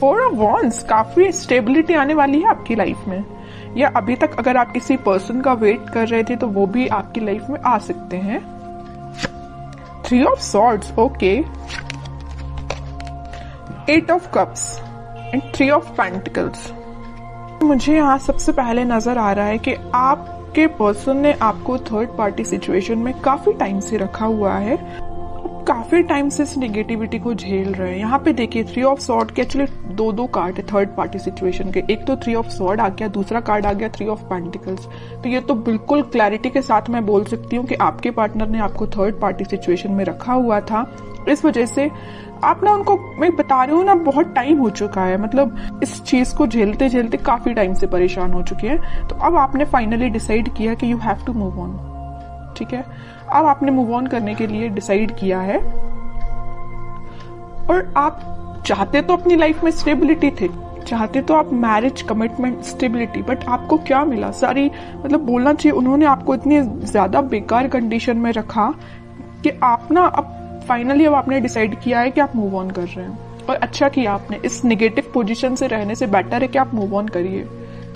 4 of wands, काफी stability आने वाली है आपकी लाइफ में, या अभी तक अगर आप किसी पर्सन का वेट कर रहे थे तो वो भी आपकी लाइफ में आ सकते हैं। 3 of swords, okay. 8 of cups and 3 of pentacles. मुझे यहाँ सबसे पहले नजर आ रहा है कि आपके पर्सन ने आपको थर्ड पार्टी सिचुएशन में काफी टाइम से रखा हुआ है, काफी टाइम से इस नेगेटिविटी को झेल रहे हैं। यहाँ पे देखिए 3 ऑफ सॉर्ड के एक्चुअली दो कार्ड है थर्ड पार्टी सिचुएशन के, एक तो 3 ऑफ सॉर्ड आ गया, दूसरा कार्ड आ गया 3 ऑफ पेंटिकल्स। तो ये तो बिल्कुल क्लैरिटी के साथ मैं बोल सकती हूँ कि आपके पार्टनर ने आपको थर्ड पार्टी सिचुएशन में रखा हुआ था। इस वजह से आप ना उनको, मैं बता रही हूँ ना, बहुत टाइम हो चुका है, मतलब इस चीज को झेलते झेलते काफी टाइम से परेशान हो चुके हैं। तो अब आपने फाइनली डिसाइड किया कि you have to move on, ठीक है। अब आपने मूव ऑन करने के लिए डिसाइड किया है, और आप चाहते तो अपनी लाइफ में स्टेबिलिटी थे, चाहते तो आप मैरिज, कमिटमेंट, स्टेबिलिटी, बट आपको क्या मिला? सारी, मतलब बोलना चाहिए उन्होंने आपको इतनी ज्यादा बेकार कंडीशन में रखा कि आप ना अब फाइनली अब आपने डिसाइड किया है कि आप मूव ऑन कर रहे हैं। और अच्छा किया आपने, इस नेगेटिव पोजीशन से रहने से बेटर है कि आप मूव ऑन करिए,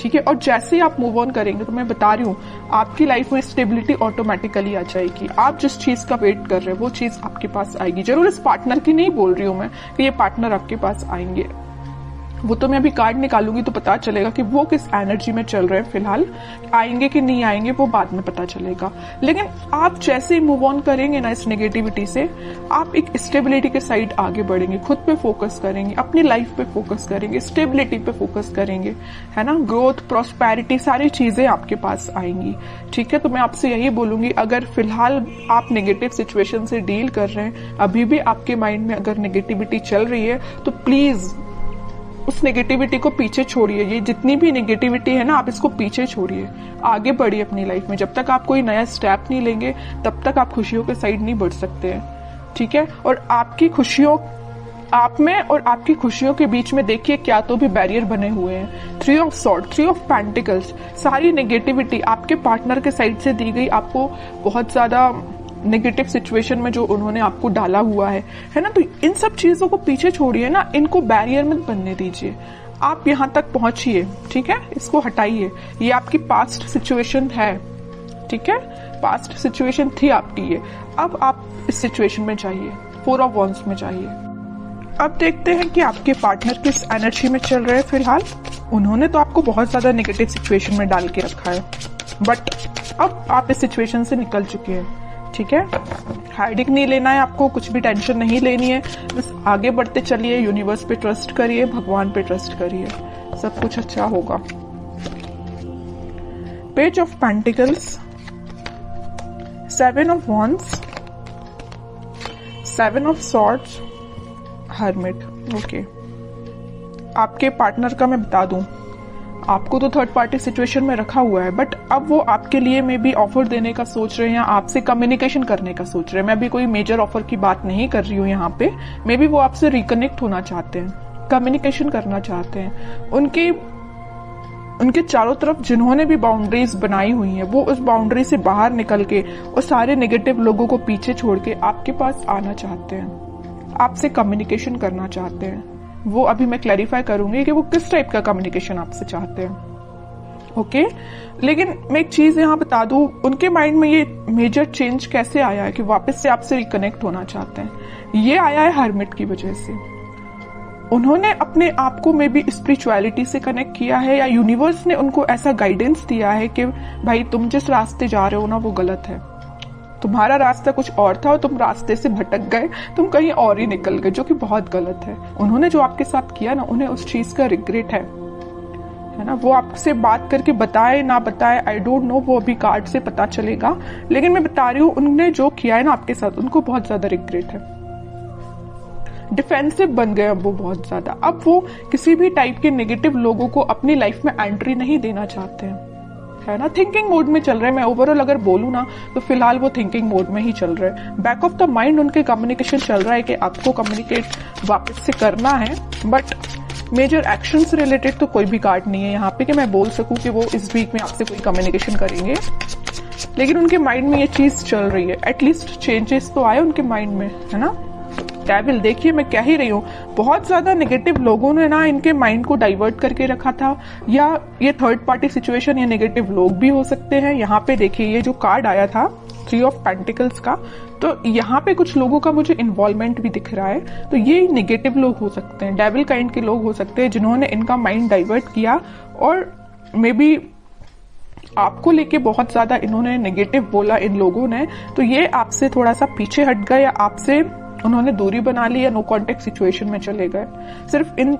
ठीक है। और जैसे ही आप मूव ऑन करेंगे तो मैं बता रही हूँ आपकी लाइफ में स्टेबिलिटी ऑटोमेटिकली आ जाएगी। आप जिस चीज का वेट कर रहे हैं वो चीज आपके पास आएगी। जरूर इस पार्टनर की नहीं बोल रही हूँ मैं कि ये पार्टनर आपके पास आएंगे, वो तो मैं अभी कार्ड निकालूंगी तो पता चलेगा कि वो किस एनर्जी में चल रहे हैं फिलहाल, आएंगे कि नहीं आएंगे वो बाद में पता चलेगा। लेकिन आप जैसे ही मूव ऑन करेंगे ना इस नेगेटिविटी से, आप एक स्टेबिलिटी के साइड आगे बढ़ेंगे, खुद पे फोकस करेंगे, अपनी लाइफ पे फोकस करेंगे, स्टेबिलिटी पे फोकस करेंगे, है ना। ग्रोथ, प्रॉस्पेरिटी, सारी चीजें आपके पास आएंगी, ठीक है। तो मैं आपसे यही बोलूंगी, अगर फिलहाल आप नेगेटिव सिचुएशन से डील कर रहे हैं, अभी भी आपके माइंड में अगर नेगेटिविटी चल रही है, तो प्लीज उस नेगेटिविटी को पीछे छोड़िए। ये जितनी भी नेगेटिविटी है ना, आप इसको पीछे छोड़िए, आगे बढ़िए अपनी लाइफ में। जब तक आप कोई नया स्टेप नहीं लेंगे तब तक आप खुशियों के साइड नहीं बढ़ सकते हैं, ठीक है। और आपकी खुशियों, आप में और आपकी खुशियों के बीच में देखिए क्या तो भी बैरियर बने हुए हैं। 3 ऑफ सॉर्ड, 3 ऑफ पेंटिकल्स, सारी नेगेटिविटी आपके पार्टनर के साइड से दी गई, आपको बहुत ज्यादा नेगेटिव सिचुएशन में जो उन्होंने आपको डाला हुआ है ना। तो इन सब चीजों को पीछे छोड़िए ना, इनको बैरियर मत बनने दीजिए। आप यहाँ तक पहुंचिए, ठीक है, इसको हटाइए। ये आपकी पास्ट सिचुएशन है, ठीक है, पास्ट सिचुएशन थी आपकी ये। अब आप इस सिचुएशन में जाइए, 4 ऑफ वॉन्ड्स में जाइए। अब देखते हैं कि आपके पार्टनर किस एनर्जी में चल रहे हैं फिलहाल। उन्होंने तो आपको बहुत ज्यादा नेगेटिव सिचुएशन में डाल के रखा है, बट अब आप इस सिचुएशन से निकल चुके हैं, ठीक है। हाइडिंग नहीं लेना है आपको, कुछ भी टेंशन नहीं लेनी है, बस आगे बढ़ते चलिए, यूनिवर्स पे ट्रस्ट करिए, भगवान पे ट्रस्ट करिए, सब कुछ अच्छा होगा। Page of pentacles, 7 of wands, 7 of swords, hermit, okay. आपके पार्टनर का मैं बता दूं, आपको तो थर्ड पार्टी सिचुएशन में रखा हुआ है, बट अब वो आपके लिए मे बी ऑफर देने का सोच रहे हैं, आपसे कम्युनिकेशन करने का सोच रहे हैं। मैं अभी कोई मेजर ऑफर की बात नहीं कर रही हूँ यहाँ पे, मे बी वो आपसे रिकनेक्ट होना चाहते हैं, कम्युनिकेशन करना चाहते हैं। उनके चारों तरफ जिन्होंने भी बाउंड्रीज बनाई हुई हैं, वो उस बाउंड्री से बाहर निकल के और सारे नेगेटिव लोगों को पीछे छोड़ के आपके पास आना चाहते हैं, आपसे कम्युनिकेशन करना चाहते हैं। वो अभी मैं क्लैरिफाई करूंगी कि वो किस टाइप का कम्युनिकेशन आपसे चाहते हैं, ओके। लेकिन मैं एक चीज यहाँ बता दूं, उनके माइंड में ये मेजर चेंज कैसे आया है कि वापस से आपसे रिकनेक्ट होना चाहते हैं। ये आया है हर्मिट की वजह से। उन्होंने अपने आप को मे बी स्पिरिचुअलिटी से कनेक्ट किया है, या यूनिवर्स ने उनको ऐसा गाइडेंस दिया है कि भाई तुम जिस रास्ते जा रहे हो ना वो गलत है, तुम्हारा रास्ता कुछ और था और तुम रास्ते से भटक गए, तुम कहीं और ही निकल गए, जो कि बहुत गलत है। उन्होंने जो आपके साथ किया ना, उन्हें उस चीज का रिग्रेट है ना। वो आपसे बात करके बताए ना बताए, आई डोंट नो, वो अभी कार्ड से पता चलेगा। लेकिन मैं बता रही हूँ, उन्होंने जो किया है ना आपके साथ, उनको बहुत ज्यादा रिग्रेट है। डिफेंसिव बन गए अब वो बहुत ज्यादा। अब वो किसी भी टाइप के नेगेटिव लोगों को अपनी लाइफ में एंट्री नहीं देना चाहते हैं, है ना। थिंकिंग मोड में चल रहे हैं। मैं ओवरऑल अगर बोलूं ना तो फिलहाल वो थिंकिंग मोड में ही चल रहे हैं। बैक ऑफ द माइंड उनके कम्युनिकेशन चल रहा है कि आपको कम्युनिकेट वापस से करना है, बट मेजर एक्शन से रिलेटेड तो कोई भी कार्ड नहीं है यहाँ पे कि मैं बोल सकूं कि वो इस वीक में आपसे कोई कम्युनिकेशन करेंगे। लेकिन उनके माइंड में ये चीज चल रही है, एटलीस्ट चेंजेस तो आए उनके माइंड में, है ना। डेविल, देखिए मैं कह ही रही हूँ, बहुत ज्यादा नेगेटिव लोगों ने ना इनके माइंड को डाइवर्ट करके रखा था, या ये थर्ड पार्टी सिचुएशन या नेगेटिव लोग भी हो सकते हैं। यहाँ पे देखिए ये जो कार्ड आया था 3 ऑफ पेंटिकल्स का, तो यहाँ पे कुछ लोगों का मुझे इन्वॉल्वमेंट भी दिख रहा है। तो ये नेगेटिव लोग हो सकते हैं, डेविल काइंड के लोग हो सकते हैं जिन्होंने इनका माइंड डाइवर्ट किया, और मे बी आपको लेके बहुत ज्यादा इन्होंने नेगेटिव बोला इन लोगों ने, तो ये आपसे थोड़ा सा पीछे हट गए, या आपसे उन्होंने दूरी बना ली, या नो कांटेक्ट सिचुएशन में चले गए सिर्फ इन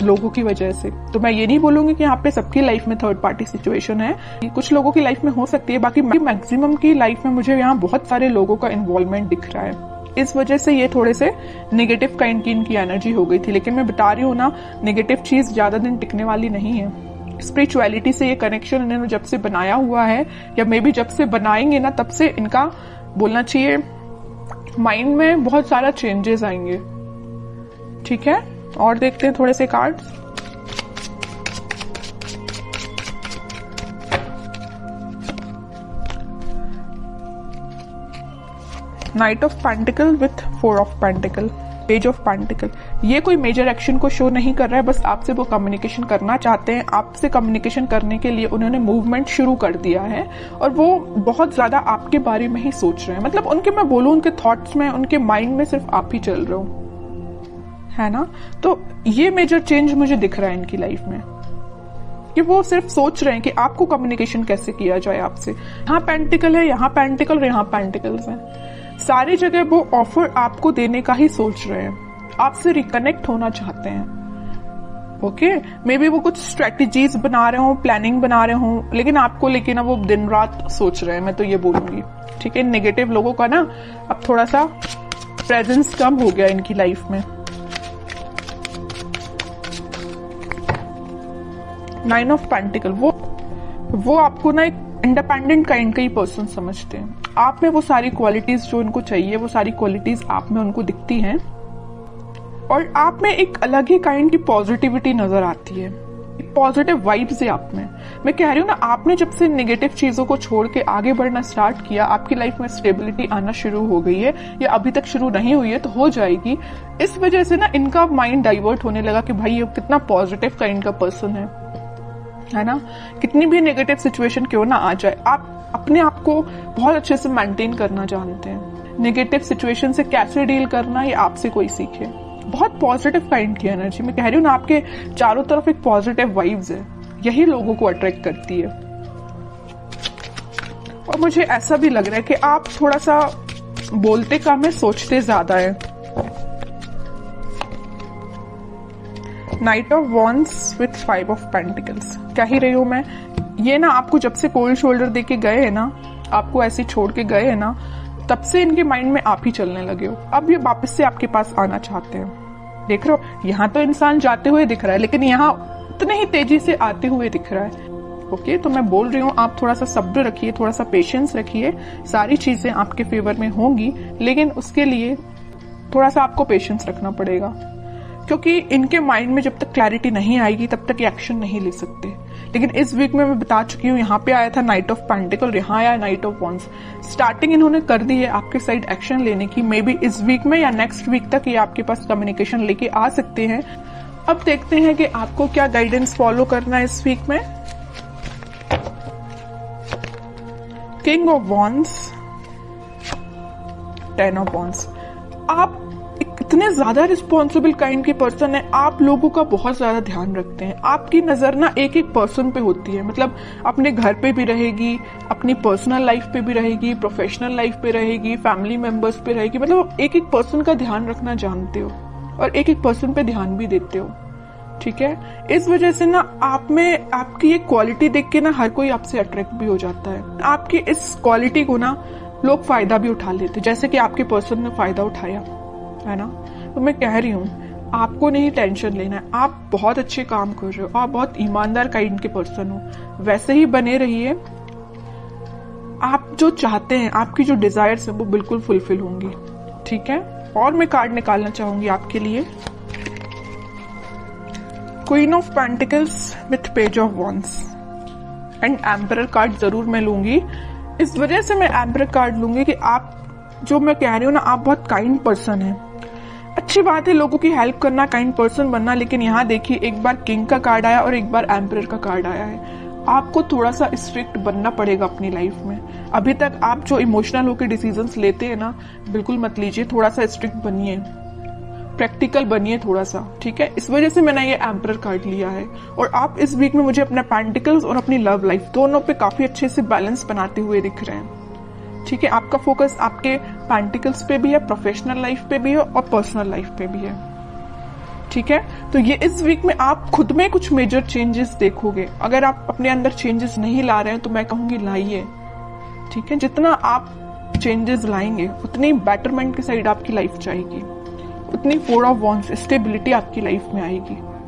लोगों की वजह से। तो मैं ये नहीं बोलूंगी कि यहाँ पे सबकी लाइफ में थर्ड पार्टी सिचुएशन है, कुछ लोगों की लाइफ में हो सकती है, बाकी मैक्सिमम की लाइफ में मुझे यहाँ बहुत सारे लोगों का इन्वॉल्वमेंट दिख रहा है। इस वजह से ये थोड़े से नेगेटिव काइंड की इनकी एनर्जी हो गई थी। लेकिन मैं बता रही हूँ ना, नेगेटिव चीज ज्यादा दिन टिकने वाली नहीं है। स्पिरिचुअलिटी से ये कनेक्शन इन्होंने जब से बनाया हुआ है, या मे बी जब से बनाएंगे ना, तब से इनका बोलना चाहिए माइंड में बहुत सारा चेंजेस आएंगे। ठीक है, और देखते हैं थोड़े से cards. Night of pentacle with 4 of pentacle, page of pentacle. ये कोई मेजर एक्शन को शो नहीं कर रहा है, बस आपसे वो कम्युनिकेशन करना चाहते हैं। आपसे कम्युनिकेशन करने के लिए उन्होंने मूवमेंट शुरू कर दिया है, और वो बहुत ज्यादा आपके बारे में ही सोच रहे हैं। मतलब उनके, मैं बोलूं, उनके थॉट्स में, उनके माइंड में सिर्फ आप ही चल रहे हो, है ना। तो ये मेजर चेंज मुझे दिख रहा है इनकी लाइफ में, कि वो सिर्फ सोच रहे हैं कि आपको कम्युनिकेशन कैसे किया जाए आपसे। यहाँ पेंटिकल है, यहाँ पेंटिकल और यहाँ पेंटिकल्स हैं। सारी जगह वो ऑफर आपको देने का ही सोच रहे हैं, आपसे रिकनेक्ट होना चाहते हैं। ओके, मे बी वो कुछ स्ट्रेटेजीज बना रहे हो, प्लानिंग बना रहे हो, लेकिन आपको लेके ना वो दिन रात सोच रहे हैं, मैं तो ये बोलूंगी। ठीक है, नेगेटिव लोगों का ना अब थोड़ा सा प्रेजेंस कम हो गया इनकी लाइफ में। 9 ऑफ पेंटिकल, वो आपको ना एक इंडिपेंडेंट काइंड का ही पर्सन समझते हैं। आप में वो सारी क्वालिटीज जो उनको चाहिए, वो सारी क्वालिटीज आप में उनको दिखती हैं, और आप में एक अलग ही काइंड की पॉजिटिविटी नजर आती है, पॉजिटिव वाइब्स है आप में। मैं कह रही हूँ ना, आपने जब से नेगेटिव चीजों को छोड़ के आगे बढ़ना स्टार्ट किया, आपकी लाइफ में स्टेबिलिटी आना शुरू हो गई है, या अभी तक शुरू नहीं हुई है तो हो जाएगी। इस वजह से ना इनका माइंड डाइवर्ट होने लगा कि भाई ये कितना पॉजिटिव काइंड का पर्सन है ना। कितनी भी नेगेटिव सिचुएशन क्यों ना आ जाए, आप अपने आप को बहुत अच्छे से मेंटेन करना जानते हैं। नेगेटिव सिचुएशन से कैसे डील करना, ये आपसे कोई सीखे। बहुत पॉजिटिव काइंड की एनर्जी, मैं कह रही हूँ ना, आपके चारों तरफ एक पॉजिटिव वाइब्स है, यही लोगों को अट्रैक्ट करती है। और मुझे ऐसा भी लग रहा है कि आप थोड़ा सा बोलते कम है, सोचते ज्यादा है। Night of wands with 5 of pentacles, कह ही रही हूं मैं, ये ना आपको जब से कोल्ड शोल्डर देके गए हैं ना, आपको ऐसे छोड़ के गए हैं ना, तब से इनके माइंड में आप ही चलने लगे हो। अब ये वापस से आपके पास आना चाहते हैं। देख रहे हो, यहाँ तो इंसान जाते हुए दिख रहा है, लेकिन यहाँ उतने ही तेजी से आते हुए दिख रहा है। ओके, तो मैं बोल रही हूँ, आप थोड़ा सा सब्र रखिए, थोड़ा सा पेशेंस रखिए, सारी चीजें आपके फेवर में होंगी, लेकिन उसके लिए थोड़ा सा आपको पेशेंस रखना पड़ेगा, क्योंकि इनके माइंड में जब तक क्लैरिटी नहीं आएगी तब तक एक्शन नहीं ले सकते। लेकिन इस वीक में मैं बता चुकी हूँ, यहाँ पे आया था नाइट ऑफ पेंटिकल, यहाँ आया नाइट ऑफ वॉन्ड्स। स्टार्टिंग इन्होंने कर दी है आपके साइड एक्शन लेने की। मे बी इस वीक में या नेक्स्ट वीक तक ये आपके पास कम्युनिकेशन लेके आ सकते हैं। अब देखते हैं कि आपको क्या गाइडेंस फॉलो करना है इस वीक में। King of wands, 10 of wands. आप इतने ज्यादा रिस्पॉन्सिबल काइंड के पर्सन है, आप लोगों का बहुत ज्यादा ध्यान रखते हैं। आपकी नजर ना एक एक पर्सन पे होती है, मतलब अपने घर पे भी रहेगी, अपनी पर्सनल लाइफ पे भी रहेगी, प्रोफेशनल लाइफ पे रहेगी, फैमिली मेंबर्स पे रहेगी। मतलब एक एक पर्सन का ध्यान रखना जानते हो, और एक एक पर्सन पे ध्यान भी देते हो। ठीक है, इस वजह से ना आप में आपकी ये क्वालिटी देख के ना हर कोई आपसे अट्रैक्ट भी हो जाता है। आपकी इस क्वालिटी को ना लोग फायदा भी उठा लेते, जैसे कि आपके पर्सन ने फायदा उठाया है ना। तो मैं कह रही हूँ, आपको नहीं टेंशन लेना है, आप बहुत अच्छे काम कर रहे हो, आप बहुत ईमानदार काइंड के पर्सन हो, वैसे ही बने रहिए। आप जो चाहते हैं, आपकी जो डिजायर्स है वो बिल्कुल फुलफिल होंगी। ठीक है, और मैं कार्ड निकालना चाहूंगी आपके लिए, queen of pentacles with page of wands and emperor card जरूर मैं लूंगी। इस वजह से मैं एम्परर कार्ड लूंगी कि आप, जो मैं कह रही हूँ ना, आप बहुत काइंड पर्सन हैं, अच्छी बात है लोगों की हेल्प करना, काइंड पर्सन बनना, लेकिन यहाँ देखिए एक बार किंग का कार्ड आया और एक बार एम्परर का कार्ड आया है। आपको थोड़ा सा स्ट्रिक्ट बनना पड़ेगा अपनी लाइफ में। अभी तक आप जो इमोशनल होकर डिसीजंस लेते हैं ना, बिल्कुल मत लीजिए, थोड़ा सा स्ट्रिक्ट बनिए, प्रैक्टिकल बनिए थोड़ा सा, ठीक है। इस वजह से मैंने ये एम्परर कार्ड लिया है। और आप इस वीक में मुझे अपने पेंटिकल्स और अपनी लव लाइफ दोनों पे काफी अच्छे से बैलेंस बनाते हुए दिख रहे हैं, ठीक है। आपका फोकस आपके पेंटिकल्स पे भी है, प्रोफेशनल लाइफ पे भी है और पर्सनल लाइफ पे भी है, ठीक है। तो ये इस वीक में आप खुद में कुछ मेजर चेंजेस देखोगे। अगर आप अपने अंदर चेंजेस नहीं ला रहे हैं तो मैं कहूंगी लाइए, ठीक है। जितना आप चेंजेस लाएंगे उतनी बेटरमेंट की साइड आपकी लाइफ जाएगी, उतनी 4 ऑफ वॉन्ड्स स्टेबिलिटी आपकी लाइफ में आएगी।